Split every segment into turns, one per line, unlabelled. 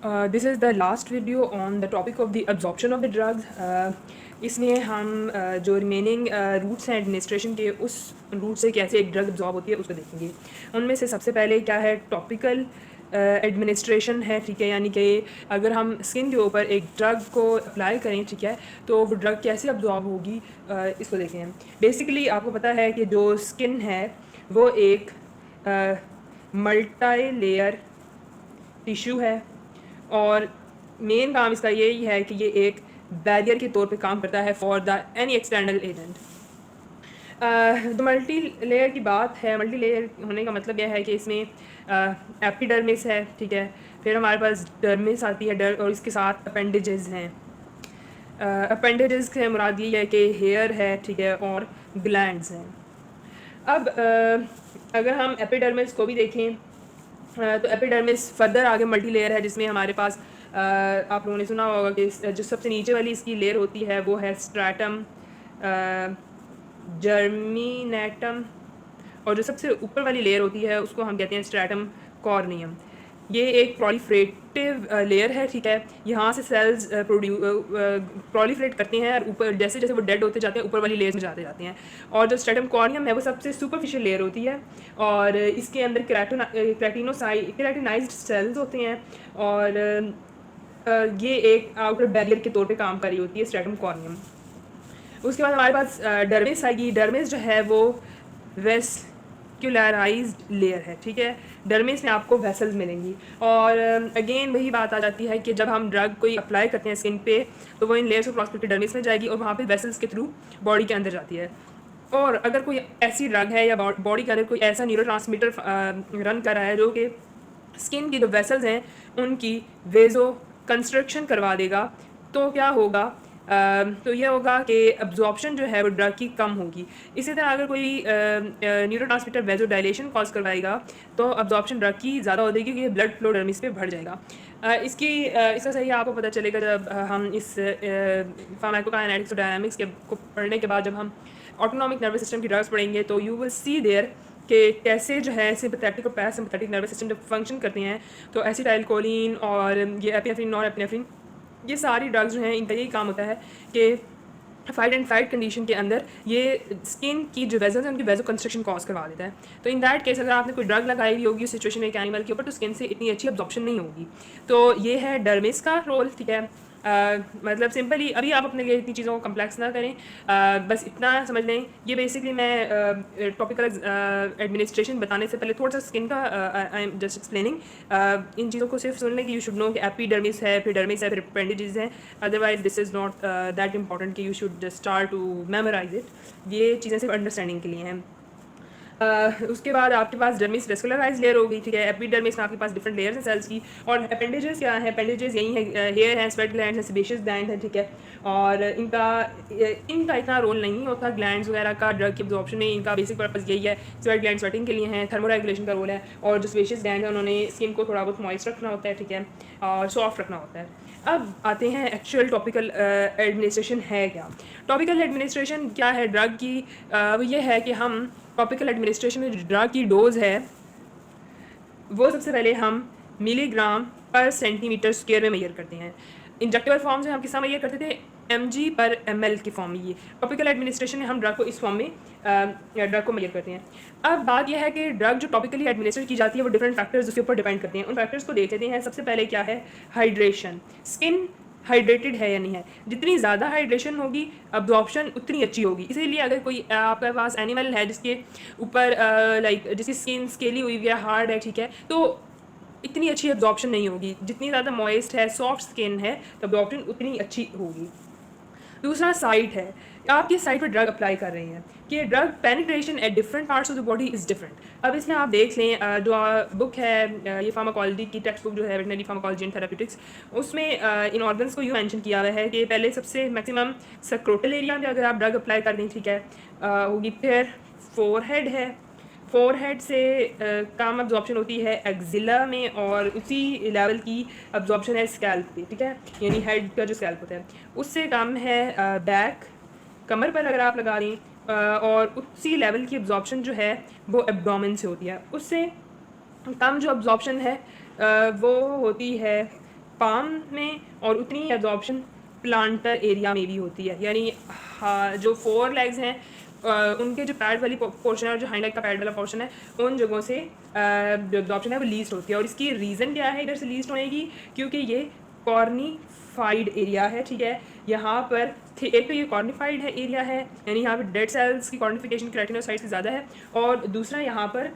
This is the last video on the topic of the absorption of the drugs. इसमें हम जो remaining roots हैं administration के, उस रूट से कैसे एक ड्रग एब्जॉर्ब होती है उसको देखेंगे। उनमें से सबसे पहले क्या है, टॉपिकल एडमिनिस्ट्रेशन है, ठीक है। यानी कि अगर हम स्किन के ऊपर एक ड्रग को अप्लाई करें, ठीक है, तो वो ड्रग कैसे अब्जॉर्ब होगी, इसको देखें हम। बेसिकली आपको पता है कि जो स्किन है वो एक मल्टी लेयर टिश्यू है और मेन काम इसका यही है कि ये एक बैरियर के तौर पे काम करता है for the any external agent. तो मल्टी लेयर की बात है। मल्टी लेयर होने का मतलब यह है कि इसमें एपिडर्मिस है, ठीक है, फिर हमारे पास डर्मिस आती है और इसके साथ अपेंडेजेस हैं। अपेंडेजेस से मुराद ये है कि हेयर है, ठीक है, और ग्लैंड्स हैं। अब अगर हम एपिडर्मिस को भी देखें तो एपिडर्मिस फर्दर आगे मल्टी लेयर है, जिसमें हमारे पास आप लोगों ने सुना होगा कि जो सबसे नीचे वाली इसकी लेयर होती है वो है स्ट्रैटम जर्मिनेटम, और जो सबसे ऊपर वाली लेयर होती है उसको हम कहते हैं स्ट्रैटम कॉर्नियम। ये एक प्रोलिफरेटिव लेयर है, ठीक है। यहाँ से सेल्स प्रोलिफरेट करते हैं और ऊपर जैसे जैसे वो डेड होते जाते हैं ऊपर वाली लेयर में जाते जाते हैं। और जो स्ट्रैटम कॉर्नियम है वो सबसे सुपरफिशियल लेयर होती है और इसके अंदर केराटिनाइज्ड सेल्स होते हैं और ये एक आउटर बैरियर के तौर पे काम कर रही होती है स्ट्रैटम कॉर्नियम। उसके बाद हमारे पास डर्मिस आएगी। डर्मिस जो है वो वेस्क्युलराइज्ड लेयर है, ठीक है। डर्मिस में आपको वेसल्स मिलेंगी और अगेन वही बात आ जाती है कि जब हम ड्रग कोई अप्लाई करते हैं स्किन पे तो वो इन लेयर्स को क्रॉस करके डर्मिस में जाएगी और वहाँ पे वेसल्स के थ्रू बॉडी के अंदर जाती है। और अगर कोई ऐसी ड्रग है या बॉडी के अंदर कोई ऐसा न्यूरोट्रांसमीटर रन कर रहा है जो कि स्किन की जो वेसल्स हैं उनकी वेजो कंस्ट्रक्शन करवा देगा, तो क्या होगा, तो ये होगा कि अब्जॉर्प्शन जो है वो ड्रग की कम होगी। इसी तरह अगर कोई न्यूरोट्रांसमीटर वेजो डायलेशन कॉज करवाएगा तो अब्जॉर्प्शन ड्रग की ज़्यादा हो जाएगी क्योंकि ब्लड फ्लो डर्मिस पे बढ़ जाएगा। इसका सही आपको पता चलेगा जब हम इस फार्माकोकाइनेटिक्स और डायनामिक्स के को पढ़ने के बाद जब हम ऑटोनॉमिक नर्वस सिस्टम की ड्रग्स पढ़ेंगे तो यू विल सी देयर कि कैसे जो है सिंपैथेटिक और पैरासिम्पैथेटिक नर्वस सिस्टम जब फंक्शन करते हैं तो एसिटाइलकोलिन और ये एपिनेफ्रिन, नॉरएपिनेफ्रिन, ये सारी ड्रग्स जो हैं इनका यही काम होता है कि फाइट एंड फाइट कंडीशन के अंदर ये स्किन की जो वेजल्स हैं उनकी वेजो कंस्ट्रक्शन कॉज करवा देता है। तो इन दैट केस अगर आपने कोई ड्रग लगाई हुई होगी उस सिचुएशन में एक एनिमल के ऊपर तो स्किन से इतनी अच्छी अब्जॉर्प्शन नहीं होगी। तो ये है डर्मिस का रोल, ठीक है। मतलब सिंपली अभी आप अपने लिए इतनी चीज़ों को कम्प्लेक्स ना करें, बस इतना समझ लें। ये बेसिकली मैं टॉपिकल एडमिनिस्ट्रेशन बताने से पहले थोड़ा सा स्किन का आई एम जस्ट एक्सप्लेनिंग। इन चीज़ों को सिर्फ सुन लें कि यू शुड नो कि एपिडर्मिस है, फिर डर्मिस है, फिर अपेंडेजेस हैं। Otherwise this is not that important कि you should just start to memorise it. ये चीज़ें सिर्फ अंडरस्टैंडिंग के लिए हैं। उसके बाद आपके पास डर्मिस वेस्कुलराइज लेयर हो गई, ठीक है। एपिडर्मिस में आपके पास डिफरेंट लेयर्स हैं सेल्स की। और अपेंडेजेस क्या है, अपेंडेजेस यही है, हेयर है, स्वेट ग्लैंड्स हैं, सेबेशियस ग्लैंड है, ठीक है। और इनका इतना रोल नहीं होता ग्लैंड्स वगैरह का ड्रग की अब्जॉर्प्शन में। इनका बेसिक पर्पस यही है, स्वेट ग्लैंड स्वेटिंग के लिए हैं, थर्मोरेगुलेशन का रोल है। और जो सेबेशियस ग्लैंड है उन्होंने स्किन को थोड़ा बहुत मॉइस्ट रखना होता है, ठीक है, और सॉफ्ट रखना होता है। अब आते हैं एक्चुअल टॉपिकल एडमिनिस्ट्रेशन है क्या। टॉपिकल एडमिनिस्ट्रेशन क्या है ड्रग की, वो ये है कि हम टॉपिकल एडमिनिस्ट्रेशन में जो ड्रग की डोज है वो सबसे पहले हम मिलीग्राम पर सेंटीमीटर स्क्वायर में मेजर करते हैं। इंजेक्टेबल फॉर्म से हम किस मेजर करते थे, mg पर ml की फॉर्म में। ये टॉपिकल एडमिनिस्ट्रेशन में हम ड्रग को इस फॉर्म में ड्रग को मेजर करते हैं। अब बात यह है कि ड्रग जो टॉपिकली एडमिनिस्ट्रेट की जाती है वो डिफरेंट फैक्टर्स उसके ऊपर डिपेंड करते हैं। उन फैक्टर्स को देख लेते हैं। सबसे पहले क्या है, हाइड्रेशन। स्किन हाइड्रेटेड है या नहीं है। जितनी ज़्यादा हाइड्रेशन होगी अब्जॉर्प्शन उतनी अच्छी होगी। इसीलिए अगर कोई आपके पास एनिमल है जिसके ऊपर जिसकी स्किन स्केली हुई है, हार्ड है, ठीक है, तो इतनी अच्छी अब्जॉर्प्शन नहीं होगी। जितनी ज़्यादा मॉइस्ट है, सॉफ्ट स्किन है, तो अब्जॉर्प्शन उतनी अच्छी होगी। दूसरा साइट है, आप किस साइट पर ड्रग अप्लाई कर रहे हैं कि drug penetration at different parts of the body is different. अब इसमें आप देख लें जो बुक है ये फार्माकोलॉजी की टेक्स्ट बुक जो है वेटरनरी फार्माकोलॉजी एंड थेराप्यूटिक्स, उसमें इन ऑर्गन्स को यूँ मेंशन किया हुआ है कि पहले सबसे मैक्सिमम सक्रोटल एरिया में अगर आप ड्रग अप्लाई कर दें, ठीक है, होगी। फिर फोरहेड है, फोरहेड से कम अब्जॉर्प्शन होती है एक्जिला में, और उसी लेवल की अब्जॉर्प्शन है स्कैल्प पे, ठीक है, यानी हेड का जो स्कैल्प होता है उससे कम है बैक, कमर पर अगर आप लगा दें, और उसी लेवल की अब्जॉर्प्शन जो है वो एब्डोमेन से होती है। उससे कम जो अब्जॉर्प्शन है वो होती है पाम में और उतनी ही एब्जॉर्प्शन प्लांटर एरिया में भी होती है। यानी जो 4 लेग्स हैं उनके जो पैड वाली पोर्शन है और जो हाइंड लेग का पैड वाला पोर्शन है, उन जगहों से जो एब्जॉर्प्शन है वो लीस्ट होती है। और इसकी रीज़न क्या है इधर से लीस्ट होने की? क्योंकि ये कॉर्निफाइड एरिया है, ठीक है। यहाँ पर एक तो ये कॉर्निफाइड है एरिया है, यानी यहाँ पर डेड सेल्स की कॉर्निफिकेशन केराटिनोसाइट्स की ज़्यादा है, और दूसरा यहाँ पर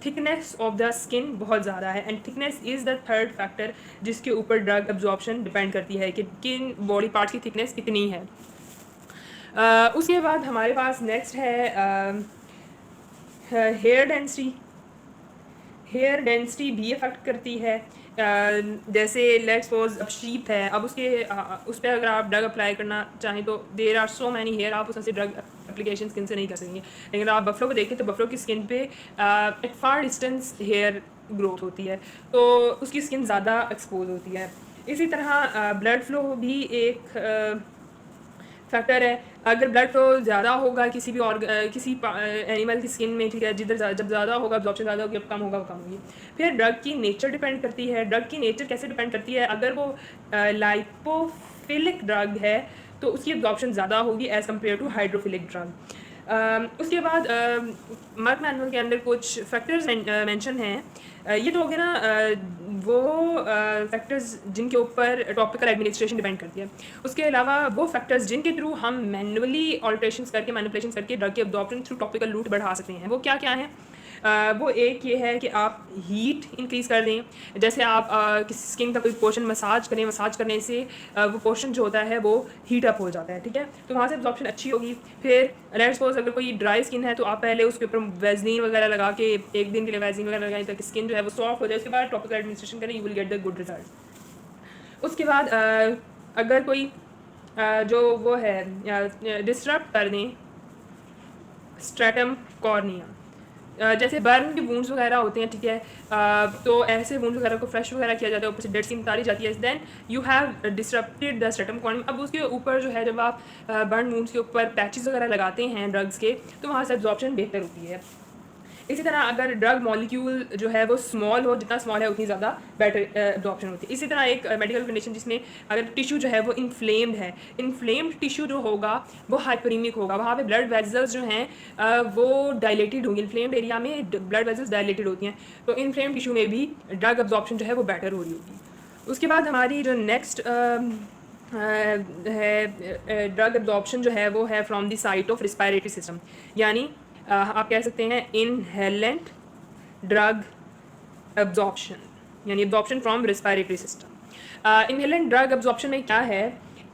थिकनेस ऑफ द स्किन बहुत ज़्यादा है। And thickness is the third factor जिसके ऊपर ड्रग एब्जॉर्प्शन डिपेंड करती है कि किन बॉडी पार्ट्स की थिकनेस कितनी है। उसके बाद हमारे पास नेक्स्ट है हेयर डेंसिटी। हेयर डेंसिटी भी अफेक्ट करती है। जैसे लेट्स सपोज अब शीप है, अब उस पर अगर आप ड्रग अप्लाई करना चाहें तो there are so many hair, आप उसमें से ड्रग एप्लीकेशन स्किन से नहीं कर सकेंगे। लेकिन आप बफलो को देखें तो बफलो की स्किन पे at far distance hair growth होती है, तो उसकी स्किन ज़्यादा एक्सपोज होती है। इसी तरह ब्लड फ्लो भी एक फैक्टर है। अगर ब्लड फ्लो ज़्यादा होगा किसी भी किसी एनिमल की स्किन में, ठीक है, जिधर जब ज़्यादा होगा एब्जॉर्प्शन ज़्यादा होगी, अब कम होगा वो कम होगी। फिर ड्रग की नेचर डिपेंड करती है। ड्रग की नेचर कैसे डिपेंड करती है? अगर वो लाइपोफिलिक ड्रग है तो उसकी एब्जॉर्प्शन ज़्यादा होगी as compare to hydrophilic drug. उसके बाद मर्क मैनुअल के अंदर कुछ फैक्टर्स मेंशन हैं। ये तो हो गया ना वो फैक्टर्स जिनके ऊपर टॉपिकल एडमिनिस्ट्रेशन डिपेंड करती है। उसके अलावा वो फैक्टर्स जिनके थ्रू हम मैनुअली ऑल्ट्रेशंस करके मैनिपुलेशंस करके ड्रग के एब्जॉर्प्शन थ्रू टॉपिकल रूट बढ़ा सकते हैं। वो क्या क्या हैं? वो एक ये है कि आप हीट इंक्रीज़ कर दें। जैसे आप किसी स्किन का कोई पोर्शन मसाज करें, मसाज करने से वो पोर्शन जो होता है वो हीट अप हो जाता है, ठीक है, तो वहाँ से एब्जॉर्प्शन अच्छी होगी। फिर लेट्स सपोज अगर कोई ड्राई स्किन है तो आप पहले उसके ऊपर वैज़लीन वगैरह लगा के एक दिन के लिए वैज़लीन वगैरह लगाएं ताकि स्किन जो है वो सॉफ्ट हो जाए। उसके बाद टॉपिकल एडमिनिस्ट्रेशन करें, you will get the good result. उसके बाद अगर कोई जो वो है डिस्टर्ब कर दें स्ट्रेटम कॉर्निया, जैसे बर्न की वूंड्स वगैरह होते हैं, ठीक है, तो ऐसे वूंड वगैरह को फ्रेश वगैरह किया जाता है, ऊपर से डेड स्किन उतारी जाती है, then you have disrupted the stratum corneum. अब उसके ऊपर जो है जब आप बर्न वूंड्स के ऊपर पैचेस वगैरह लगाते हैं ड्रग्स के, तो वहाँ से एब्जॉर्प्शन बेहतर होती है। इसी तरह अगर ड्रग मॉलिक्यूल जो है वो स्मॉल हो, जितना स्मॉल है उतनी ज़्यादा बेटर एब्जॉर्प्शन होती है। इसी तरह एक मेडिकल कंडीशन जिसमें अगर टिश्यू जो है वो इन्फ्लेम्ड है, इन्फ्लेम्ड टिश्यू जो होगा वो हाइपरीमिक होगा, वहाँ पे ब्लड वेजल्स जो हैं वो डायलेटेड होंगी। इन्फ्लेम्ड एरिया में ब्लड वेजल्स डायलेटेड होती हैं, तो इन्फ्लेम्ड टिश्यू में भी ड्रग एब्जॉर्प्शन जो है वो बेटर हो रही होगी। उसके बाद हमारी जो नेक्स्ट है ड्रग एब्जॉर्प्शन जो है वो है from the site of respiratory system, यानी आप कह सकते हैं इनहेलेंट ड्रग एब्जॉर्प्शन, यानी absorption from respiratory system. Inhalant drug absorption में क्या है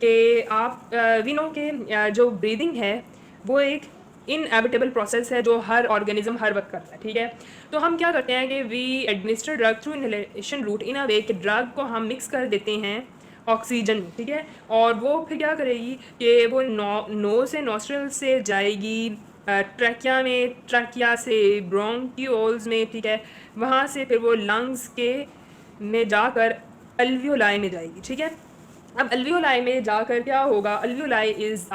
कि आप वी नो के जो ब्रीदिंग है वो एक इनएविटेबल प्रोसेस है जो हर ऑर्गेनिज्म हर वक्त करता है, ठीक है। तो हम क्या करते हैं कि we administer drug through inhalation route in a way कि ड्रग को हम मिक्स कर देते हैं ऑक्सीजन, ठीक है, और वो फिर क्या करेगी कि वो नोज से नॉस्ट्रल से जाएगी ट्रैकिया में, ट्रैकिया से ब्रोंकियोल्स में, ठीक है, वहाँ से फिर वो लंग्स के में जाकर अल्वियोलाई में जाएगी, ठीक है। अब अल्वियोलाई में जाकर क्या होगा? Alveoli is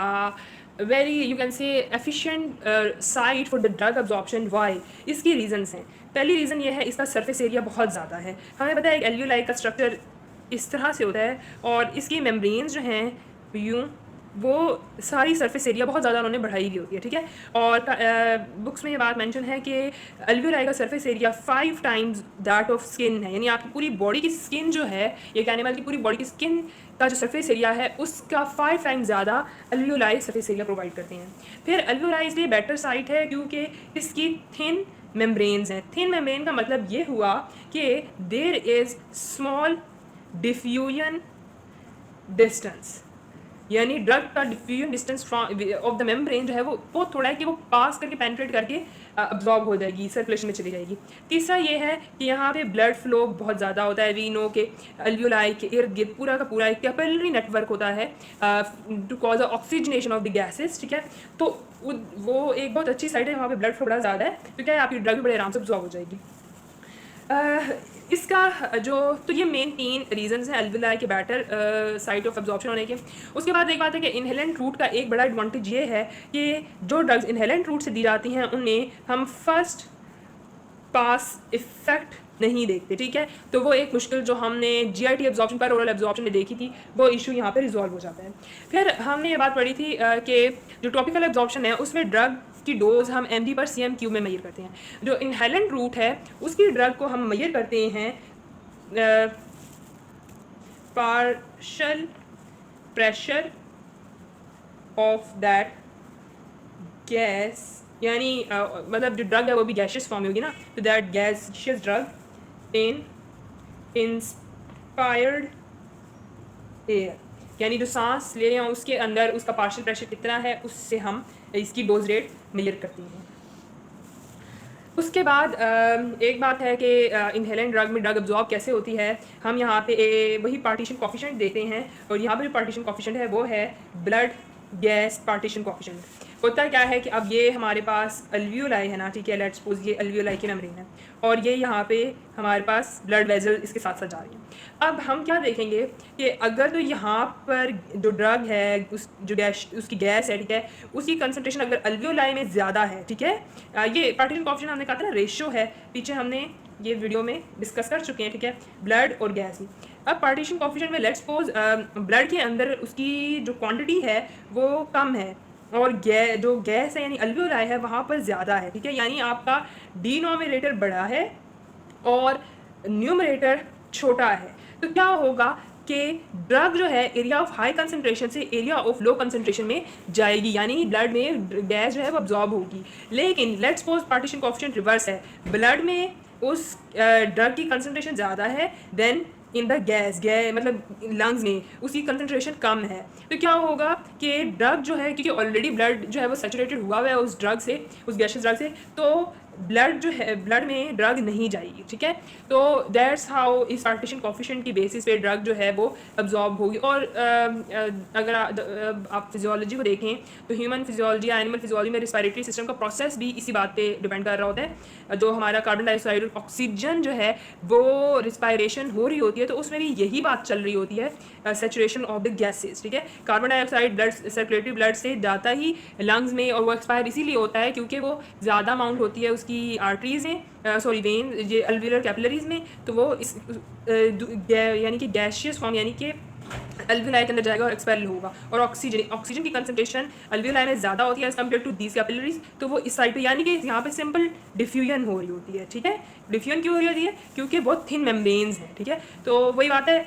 very you can say efficient site for the drug absorption. Why? इसकी रीजंस हैं। पहली रीज़न ये है इसका सरफेस एरिया बहुत ज़्यादा है। हमें पता है एक अल्वियोलाई का स्ट्रक्चर इस तरह से होता है और इसकी मेम्ब्रेन्स जो हैं यूँ वो सारी सरफेस एरिया बहुत ज़्यादा उन्होंने बढ़ाई हुई होती है, ठीक है। और बुक्स में ये बात मेंशन है कि अल्वियोलाई का surface area 5 times that of skin है, यानी आपकी पूरी बॉडी की स्किन जो है, एक एनिमल की पूरी बॉडी की स्किन का जो सरफेस एरिया है उसका 5 टाइम्स ज़्यादा अल्वियोलाई सरफेस एरिया प्रोवाइड करते हैं। फिर अल्वियोलाई इसलिए बेटर साइट है क्योंकि इसकी थिन मेम्ब्रेन्स हैं। थिन मेम्ब्रेन का मतलब ये हुआ कि there is small diffusion distance, यानी ड्रग का diffusion distance of the membrane जो है वो बहुत थोड़ा है कि वो पास करके पेनिट्रेट करके अब्जॉर्ब हो जाएगी, सर्कुलेशन में चली जाएगी। तीसरा ये है कि यहाँ पे ब्लड फ्लो बहुत ज़्यादा होता है। वी नो के अल्वियोलाई के इर्द गिर्द पूरा का पूरा एक कैपिलरी नेटवर्क होता है to cause a oxygenation of the gases, ठीक है। तो वो एक बहुत अच्छी साइड है, वहाँ पे ब्लड फ्लो बड़ा ज़्यादा है तो क्या है आपकी ड्रग भी बड़े आराम से अब्जॉर्ब हो जाएगी। इसका जो तो ये मेन 3 रीजंस हैं अल्वियोलाई के बेटर साइट ऑफ एब्जॉर्प्शन होने के। उसके बाद एक बात है कि इनहेलेंट रूट का एक बड़ा एडवांटेज ये है कि जो ड्रग्स इनहेलेंट रूट से दी जाती हैं उनमें हम फर्स्ट पास इफ़ेक्ट नहीं देखते, ठीक है। तो वो एक मुश्किल जो हमने GIT एब्जॉर्प्शन पर ओरल एब्जॉर्प्शन में देखी थी, वो इशू यहाँ पे रिजॉल्व हो जाता है। फिर हमने ये बात पढ़ी थी कि जो टॉपिकल एब्जॉर्प्शन है उसमें ड्रग की डोज हम mg पर cm क्यूब में मेजर करते हैं। जो इनहेलेंट रूट है उसकी ड्रग को हम मेजर करते हैं partial pressure of that gas, यानी मतलब जो ड्रग है वो भी गैशियस फॉर्म में होगी ना, तो that gaseous drug in inspired air, यानी जो सांस ले रहे हैं उसके अंदर उसका पार्शियल प्रेशर कितना है उससे हम इसकी डोज रेट मेजर करते हैं। उसके बाद एक बात है कि इनहेलेंट ड्रग में ड्रग अब्जॉर्ब कैसे होती है। हम यहाँ पे वही पार्टीशन कॉफिशेंट देते हैं और यहाँ पे जो पार्टीशन कॉफिशेंट है वो है ब्लड गैस पार्टीशन कॉफिशेंट। होता क्या है कि अब ये हमारे पास अल्वियोलाई है ना, ठीक है, लेट्स सपोज ये अल्वियोलाई की मेम्ब्रेन है और ये यहाँ पे हमारे पास ब्लड वेजल इसके साथ साथ जा रही है। अब हम क्या देखेंगे कि अगर तो यहाँ पर जो ड्रग है उस जो गैस उसकी गैस है, ठीक है, उसकी कंसनट्रेशन अगर अल्वियोलाई में ज़्यादा है, ठीक है, ये पार्टीशन कॉफिशेंट हमने कहा था ना रेशियो है, पीछे हमने ये वीडियो में डिस्कस कर चुके हैं, ठीक है, ब्लड और गैस की। अब पार्टीशन कॉफिशेंट में लेट्स सपोज ब्लड के अंदर उसकी जो क्वांटिटी है वो कम है और जो गैस है यानी अल्वियोलाई है वहाँ पर ज़्यादा है, ठीक है, यानी आपका डिनोमिनेटर बड़ा है और न्यूमरेटर छोटा है। तो क्या होगा कि ड्रग जो है एरिया ऑफ हाई कंसंट्रेशन से एरिया ऑफ लो कंसंट्रेशन में जाएगी, यानी ब्लड में गैस जो है वो अब्जॉर्ब होगी। लेकिन let's suppose partition coefficient reverse है, ब्लड में उस ड्रग की कंसंट्रेशन ज़्यादा है देन इन द गैस मतलब लंग्स में उसकी कंसंट्रेशन कम है। तो क्या होगा कि ड्रग जो है, क्योंकि ऑलरेडी ब्लड जो है वो सैचुरेटेड हुआ है उस ड्रग से, उस गैशियस ड्रग से, तो ब्लड जो है ब्लड में ड्रग नहीं जाएगी, ठीक है। तो दैट्स हाउ इस पार्टीशन कॉफिशिएंट की बेसिस पे ड्रग जो है वो अब्जॉर्ब होगी। और अगर आप फिजियोलॉजी को देखें तो ह्यूमन फिजियोलॉजी या एनिमल फिजियोलॉजी में रिस्पायरेटरी सिस्टम का प्रोसेस भी इसी बात पे डिपेंड कर रहा होता है। जो हमारा कार्बन डाइऑक्साइड और ऑक्सीजन जो है वो रिस्पायरेशन हो रही होती है तो उसमें भी यही बात चल रही होती है, सैचुरेशन ऑफ द गैसेस, ठीक है। Carbon dioxide blood circulatory blood से जाता ही लंग्स में और वो एक्सपायर इसीलिए होता है क्योंकि वो ज़्यादा अमाउंट होती है उसकी आर्टरीज में, सॉरी वेन, ये अल्वियोलर कैपिलरीज में, तो वो इस यानी कि गैशियस फॉर्म यानी कि अल्वियोलाई के अंदर जाएगा और एक्सपेल होगा। और ऑक्सीजन की कंसंट्रेशन अल्वियोलाई में ज़्यादा होती है as compare to these capillaries, तो वो इस साइड पे यानी कि यहाँ पे सिंपल डिफ्यूजन हो रही होती है, ठीक है। डिफ्यूजन क्यों हो रही होती है? क्योंकि बहुत थिन मेम्ब्रेन्स हैं, ठीक है। तो वही बात है,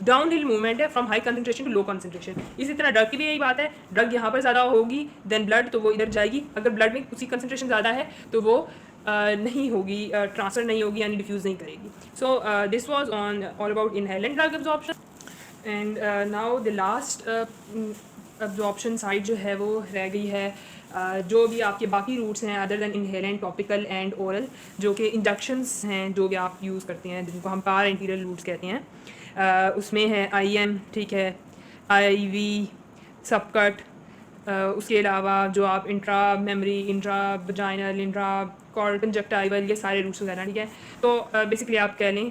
डाउन हिल मूवमेंट है from high concentration to low concentration. इसी तरह ड्रग की भी यही बात है, ड्रग यहाँ पर ज़्यादा होगी देन ब्लड, तो वो इधर जाएगी। अगर ब्लड में उसकी कंसंट्रेशन ज़्यादा है तो वो नहीं होगी, ट्रांसफर नहीं होगी यानी डिफ्यूज़ नहीं करेगी। So this was on all about inhalant drug absorption. And now the last absorption side जो है वो रह गई है, जो भी आपके बाकी रूट्स हैं other than inhalant, topical and oral, जो कि इंजेक्शंस हैं जो भी आप यूज़ करते हैं जिनको हम पार एंटीरियर रूट्स कहते हैं। उसमें है IM, ठीक है, IV, सबकट, उसके अलावा जो आप intra memory, intra vaginal, intra conjunctival, ये सारे रूट्स वगैरह, ठीक है। तो बेसिकली आप कह लें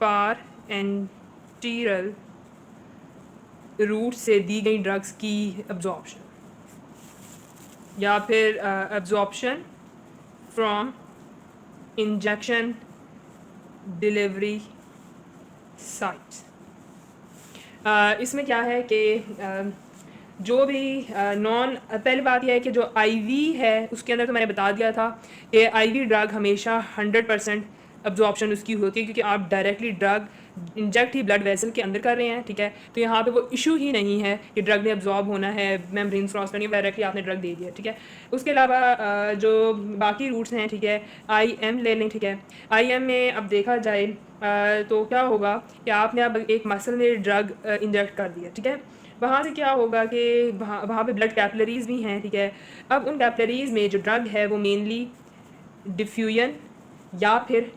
पार एंटीरियर रूट से दी गई ड्रग्स की एब्जॉर्प्शन या फिर absorption from injection delivery sites. इसमें क्या है कि जो भी पहली बात यह है कि जो IV है उसके अंदर तो मैंने बता दिया था कि IV ड्रग हमेशा 100% एब्जॉर्प्शन उसकी होती है क्योंकि आप डायरेक्टली ड्रग इंजेक्ट ही ब्लड वेसल के अंदर कर रहे हैं, ठीक है। तो यहाँ पे वो इशू ही नहीं है कि ड्रग ने एब्जॉर्ब होना है, मेम्ब्रेन क्रॉस करनी है, डायरेक्टली आपने ड्रग दे दिया, ठीक है। उसके अलावा जो बाकी रूट्स हैं, ठीक है, IM ले लें, ठीक है। IM में अब देखा जाए तो क्या होगा कि आपने अब एक मसल में ड्रग इंजेक्ट कर दिया, ठीक है। वहाँ से क्या होगा कि वहाँ पे ब्लड कैपिलरीज भी हैं, ठीक है। अब उन कैपिलरीज में जो ड्रग है वो मेनली डिफ्यूजन या फिर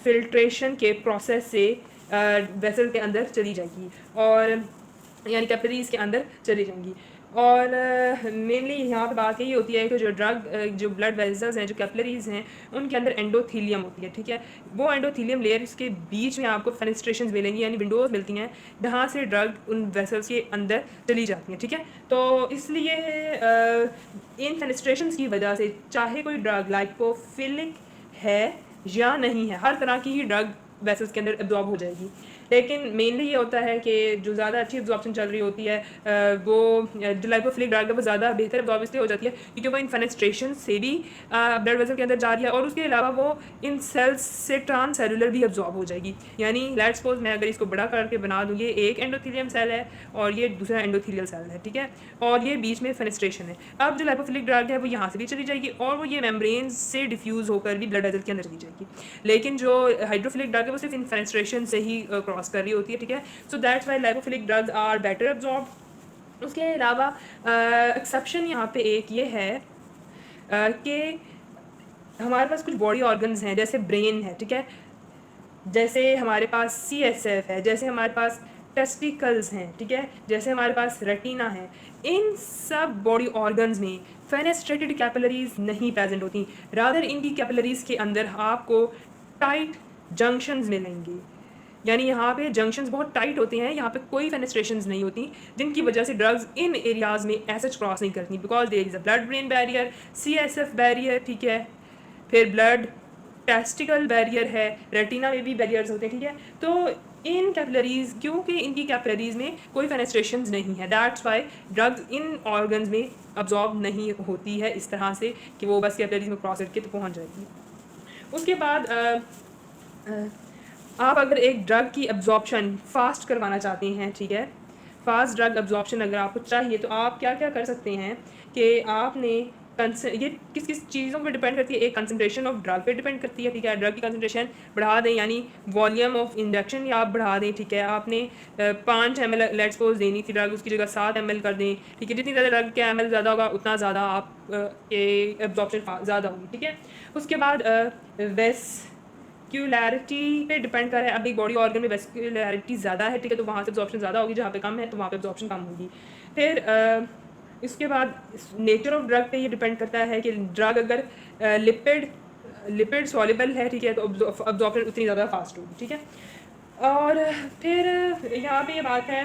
फिल्ट्रेशन के प्रोसेस से वेसल के अंदर चली जाएगी और यानी कैपिलरीज के अंदर चली जाएंगी। और मेनली यहाँ पे बात यही होती है कि जो ब्लड वेसल्स हैं, जो कैपिलरीज हैं, उनके अंदर एंडोथीलियम होती है, ठीक है। वो एंडोथीलियम लेयर्स के बीच में आपको फेनेस्ट्रेशंस मिलेंगी यानी विंडोज़ मिलती हैं जहाँ से ड्रग उन वेसल्स के अंदर चली जाती हैं, ठीक है। तो इसलिए इन फेनेस्ट्रेशंस की वजह से चाहे कोई ड्रग लाइपोफिलिक है या नहीं है। हर तरह की ही ड्रग वेसल्स के अंदर एब्जॉर्ब हो जाएगी, लेकिन मेनली ये होता है कि जो ज़्यादा अच्छी एब्जॉर्प्शन चल रही होती है वो जो लाइपोफिलिक ड्रग है वो ज़्यादा बेहतर एब्जॉर्ब इसलिए हो जाती है क्योंकि वो इन फेनेस्ट्रेशन से भी ब्लड वेसल के अंदर जा रही है, और उसके अलावा वो इन सेल्स से ट्रांस सेलुलर भी एब्जॉर्ब हो जाएगी। यानी लेट्स सपोज मैं अगर इसको बड़ा करके बना दूँ, ये एक एंडोथीलियम सेल है और ये दूसरा एंडोथीलियल सेल है, ठीक है, और ये बीच में फेनेस्ट्रेशन है। अब जो लाइपोफिलिक ड्रग है वो यहाँ से भी चली जाएगी और वो ये मेम्ब्रेन से डिफ्यूज़ होकर भी ब्लड वेसल के अंदर चली जाएगी, लेकिन जो हाइड्रोफिलिक ड्रग है वो सिर्फ इन फेनेस्ट्रेशन से ही क्रॉस कर रही होती है, ठीक है। So that's why lipophilic drugs are better absorb. उसके अलावा एक्सेप्शन यहाँ पे एक ये है कि हमारे पास कुछ बॉडी ऑर्गन्स हैं, जैसे ब्रेन है, ठीक है, जैसे हमारे पास CSF है, जैसे हमारे पास टेस्टिकल्स हैं, ठीक है, जैसे हमारे पास रेटिना है। इन सब बॉडी ऑर्गन्स में फेनेस्ट्रेटेड कैपिलरीज नहीं प्रेजेंट होती, रादर इनकी कैपिलरीज के अंदर आपको टाइट जंक्शंस मिलेंगी। यानी यहाँ पे जंक्शंस बहुत टाइट होते हैं, यहाँ पे कोई फेनेस्ट्रेशंस नहीं होती, जिनकी वजह से ड्रग्स इन एरियाज़ में ऐसे क्रॉस नहीं करती, because there is a blood brain barrier, CSF barrier, ठीक है, फिर ब्लड टेस्टिकल बैरियर है, रेटिना में भी बैरियर्स होते हैं, ठीक है। तो इन कैपिलरीज, क्योंकि इनकी कैपिलरीज में कोई फेनेस्ट्रेशंस नहीं है, that's why drugs in organs में अब्जॉर्ब नहीं होती है इस तरह से कि वो बस कैपिलरीज में क्रॉस करके तो पहुँच जाएगी। उसके बाद आप अगर एक ड्रग की एब्जॉर्प्शन फास्ट करवाना चाहते हैं, ठीक है, फास्ट ड्रग एब्जॉर्प्शन अगर आपको चाहिए तो आप क्या क्या कर सकते हैं कि आपने ये किस किस चीज़ों पर डिपेंड करती है। एक कंसनट्रेशन ऑफ ड्रग पे डिपेंड करती है, ठीक है, ड्रग की कंसनट्रेशन बढ़ा दें, यानी वॉल्यूम ऑफ इंजेक्शन या आप बढ़ा दें, ठीक है। आपने 5 ml लेट्स सपोज देनी थी ड्रग, उसकी जगह 7 ml कर दें, ठीक है। जितनी ज़्यादा ड्रग के ml ज़्यादा होगा उतना ज़्यादा आप एब्जॉर्प्शन ज़्यादा होगी, ठीक है। उसके बाद वेस्क्युलैरिटी पे डिपेंड कर रहा है। अब एक बॉडी ऑर्गन में वेस्क्युलैरिटी ज़्यादा है, ठीक है, तो वहाँ से एब्जॉर्प्शन ज़्यादा होगी, जहाँ पे कम है तो वहाँ पे एब्जॉर्प्शन कम होगी। फिर इसके बाद नेचर ऑफ ड्रग पे ये डिपेंड करता है कि ड्रग अगर लिपिड सॉल्युबल है, ठीक है, तो एब्जॉर्प्शन उतनी ज़्यादा फास्ट होगी, ठीक है। और फिर यहाँ पे ये बात है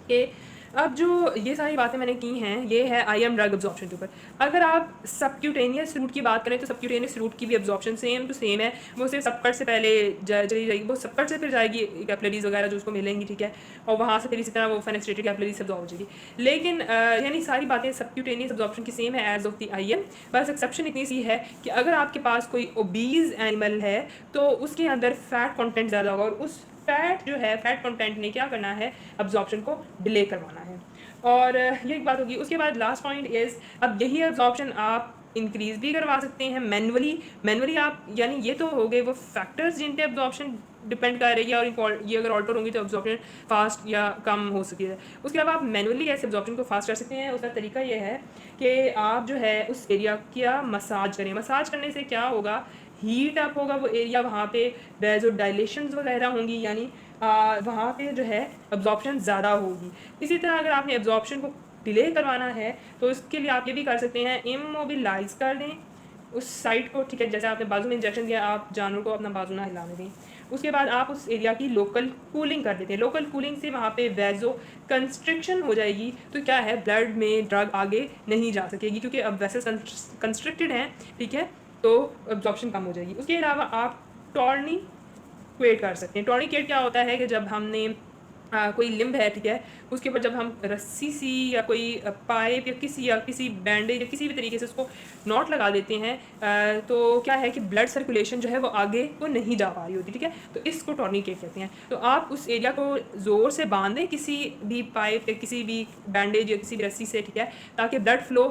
कि अब जो ये सारी बातें मैंने की हैं ये है IM ड्रग एब्जॉर्प्शन के ऊपर। अगर आप सबक्यूटेनियस रूट की बात करें तो सबक्यूटेनियस रूट की भी एब्जॉर्प्शन सेम टू सेम है, वो सिर्फ सबकट से पहले चली जाएगी, वो सबकट से फिर जाएगी कैपिलरीज वगैरह जो उसको मिलेंगी, ठीक है, और वहाँ से फिर इसी तरह वो फेनेस्ट्रेटेड कैपिलरीज से एब्जॉर्ब हो जाएगी। लेकिन यानी सारी बातें सबक्यूटेनियस एब्जॉर्प्शन की सेम है एज ऑफ द IM, बस एक्सेप्शन इतनी सी है कि अगर आपके पास कोई ओबीज एनिमल है तो उसके अंदर फैट कॉन्टेंट ज़्यादा होगा, और उस फैट जो है फैट कंटेंट ने क्या करना है, एब्जॉर्प्शन को डिले करवाना है। और ये एक बात होगी। उसके बाद लास्ट पॉइंट इज़, अब यही एब्जॉर्प्शन आप इंक्रीज़ भी करवा सकते हैं मैनुअली आप, यानी ये तो हो गए वो फैक्टर्स जिन पे एब्जॉर्प्शन डिपेंड कर रही है, और ये अगर ऑल्टर होंगी तो एब्जॉर्प्शन फास्ट या कम हो सकती है। उसके अलावा आप मैनुअली ऐसे एब्जॉर्प्शन को फास्ट कर सकते हैं। उसका तरीका ये है कि आप जो है उस एरिया का मसाज करें। मसाज करने से क्या होगा, हीट अप होगा वो एरिया, वहाँ पे वेज़ोडाइलेशंस वगैरह होंगी, यानी वहाँ पे जो है एब्जॉर्प्शन ज़्यादा होगी। इसी तरह अगर आपने एब्जॉर्प्शन को डिले करवाना है तो इसके लिए आप ये भी कर सकते हैं, इमोबिलाइज कर दें उस साइट को, ठीक है, जैसे आपने बाजू में इंजेक्शन दिया, आप जानवर को अपना बाजू ना हिलाने दें। उसके बाद आप उस एरिया की लोकल कूलिंग कर देते हैं। लोकल कूलिंग से वहाँ पे वेजो कंस्ट्रिक्शन हो जाएगी, तो क्या है, ब्लड में ड्रग आगे नहीं जा सकेगी क्योंकि अब वेसल्स कंस्ट्रिक्टेड हैं, ठीक है, तो एब्जॉर्प्शन कम हो जाएगी। उसके अलावा आप टॉर्निकेट कर सकते हैं। टॉर्निकेट क्या होता है कि जब हमने कोई लिम्ब है, ठीक है, उसके ऊपर जब हम रस्सी सी या कोई पाइप या किसी बैंडेज या किसी भी तरीके से उसको नॉट लगा देते हैं, तो क्या है कि ब्लड सर्कुलेशन जो है वो आगे को नहीं जा पा रही होती, ठीक है, तो इसको टॉर्निकेट कहते हैं। तो आप उस एरिया को ज़ोर से बांध दें किसी भी पाइप या किसी भी बैंडेज या किसी भी रस्सी से, ठीक है, ताकि ब्लड फ्लो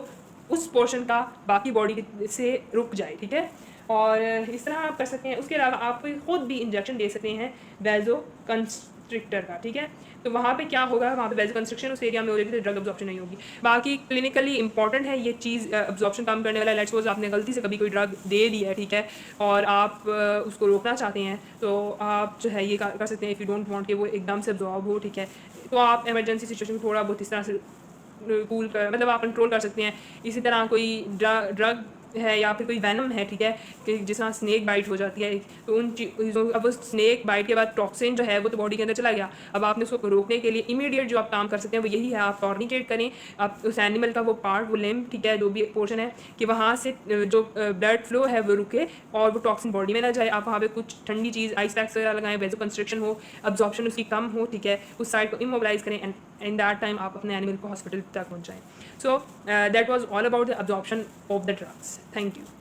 उस पोर्शन का बाकी बॉडी से रुक जाए, ठीक है, और इस तरह आप कर सकते हैं। उसके अलावा आप खुद भी इंजेक्शन दे सकते हैं वेजो कंस्ट्रिक्टर का, ठीक है, तो वहाँ पे क्या होगा, वहाँ पे वेजो कंस्ट्रिक्शन उस एरिया में हो जाएगी तो ड्रग एब्जॉर्प्शन नहीं होगी। बाकी क्लिनिकली इंपॉर्टेंट है ये चीज़, एब्जॉर्प्शन कम करने वाला। लेट्स सपोज आपने गलती से कभी कोई ड्रग दे दी है, ठीक है, और आप उसको रोकना चाहते हैं, तो आप जो है ये कर सकते हैं, इफ़ यू डोंट वांट कि वो एकदम से एब्जॉर्ब हो, ठीक है, तो आप एमरजेंसी सिचुएशन में थोड़ा बहुत इस तरह से कूल कर, मतलब आप कंट्रोल कर सकते हैं। इसी तरह कोई ड्रग है या फिर कोई वैनम है, ठीक है, कि जिस तरह स्नेक बाइट हो जाती है, तो उन चीज़ों, अब वो स्नेक बाइट के बाद टॉक्सिन जो है वो तो बॉडी के अंदर चला गया। अब आपने उसको रोकने के लिए इमीडिएट जो आप काम कर सकते हैं वो यही है, आप टॉर्निकेट करें आप उस एनिमल का वो पार्ट, वो लिम्ब, ठीक है, जो भी पोर्शन है, कि वहाँ से जो ब्लड फ्लो है वो रुके और वो टॉक्सिन बॉडी में ना जाए। आप वहाँ पे कुछ ठंडी चीज़, आइस पैक्स वगैरह लगाएं, वेजो कंस्ट्रक्शन हो, अब्जॉर्प्शन उसकी कम हो, ठीक है, उस साइड को इमोबलाइज करें एंड इन दैट टाइम आप अपने एनिमल को हॉस्पिटल तक पहुँचाएँ। So that was all about the absorption of the drugs. Thank you.